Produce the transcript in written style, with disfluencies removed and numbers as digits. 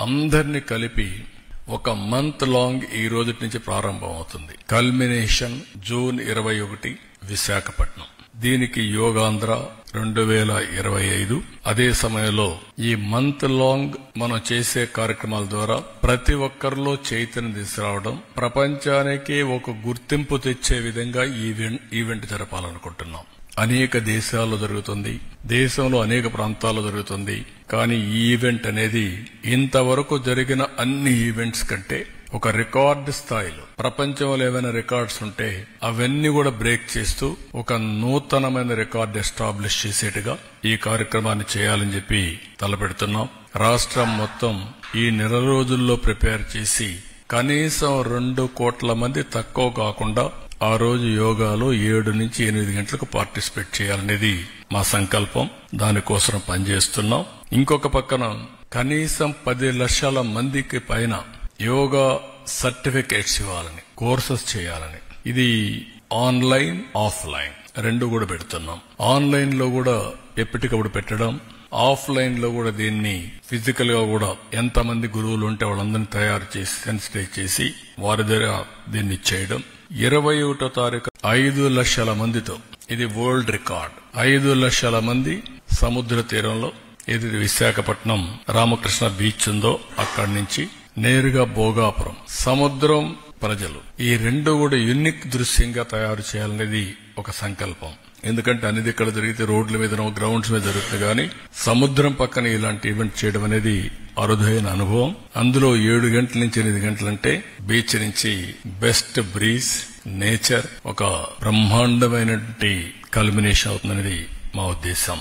అందరినీ కలిపి ఒక మంత్ లాంగ్ ఈ రోజు నుంచి ప్రారంభం అవుతుంది. Culmination June 21 Visakhapatnam. దీనికి యోగాంధ్ర 2025. అదే సమయంలో ఈ మంత్ లాంగ్ మనం చేసే కార్యక్రమాల ద్వారా ప్రతి ఒక్కరిలో చైతన్యం తీసుకురావడం, ప్రపంచానికి ఒక గుర్తింపు తెచ్చే విధంగా ఈవెంట్ జరపాలనుకుంటున్నాం. అనేక దేశాల్లో జరుగుతుంది, దేశంలో అనేక ప్రాంతాల్లో జరుగుతుంది. కానీ ఈ ఈవెంట్ అనేది ఇంతవరకు జరిగిన అన్ని ఈవెంట్స్ కంటే ఒక రికార్డు స్థాయిలో, ప్రపంచంలో ఏవైనా రికార్డ్స్ ఉంటే అవన్నీ కూడా బ్రేక్ చేస్తూ ఒక నూతనమైన రికార్డు ఎస్టాబ్లిష్ చేసేట్టుగా ఈ కార్యక్రమాన్ని చేయాలని చెప్పి తలపెడుతున్నాం. రాష్ట్రం మొత్తం ఈ నెల రోజుల్లో ప్రిపేర్ చేసి కనీసం 2 కోట్ల మంది తక్కువ కాకుండా ఆ రోజు యోగాలో 7 నుంచి 8 గంటలకు పార్టిసిపేట్ చేయాలనేది మా సంకల్పం. దానికోసం పనిచేస్తున్నాం. ఇంకొక పక్కన కనీసం 10 లక్షల మందికి పైన యోగా సర్టిఫికేట్స్ ఇవ్వాలని, కోర్సెస్ చేయాలని. ఇది ఆన్లైన్, ఆఫ్లైన్ 2 కూడా పెడుతున్నాం. ఆన్లైన్ లో కూడా ఎప్పటికప్పుడు పెట్టడం, ఆఫ్లైన్ లో కూడా దీన్ని ఫిజికల్ గా కూడా ఎంతమంది గురువులు ఉంటే వాళ్ళందరినీ తయారు చేసి సెన్సిటైజ్ చేసి వారి దగ్గర దీన్ని చేయడం. 21వ తారీఖు 5 లక్షల మందితో, ఇది వరల్డ్ రికార్డ్. 5 లక్షల మంది సముద్ర తీరంలో, ఇది విశాఖపట్నం రామకృష్ణ బీచ్ ఉందో అక్కడి నుంచి నేరుగా భోగాపురం, సముద్రం ప్రజలు, ఈ 2 కూడా యూనిక్ దృశ్యంగా తయారు చేయాలనేది ఒక సంకల్పం. ఎందుకంటే అనేది ఇక్కడ జరిగితే రోడ్ల మీదనో గ్రౌండ్స్ మీద జరుగుతుంది, కానీ సముద్రం పక్కన ఇలాంటి ఈవెంట్ చేయడం అనేది అరుదైన అనుభవం. అందులో 7 గంటల నుంచి 8 గంటలంటే బీచ్ నుంచి బెస్ట్ బ్రీజ్, నేచర్, ఒక బ్రహ్మాండమైనటువంటి కల్మినేషన్ అవుతుందనేది మా ఉద్దేశం.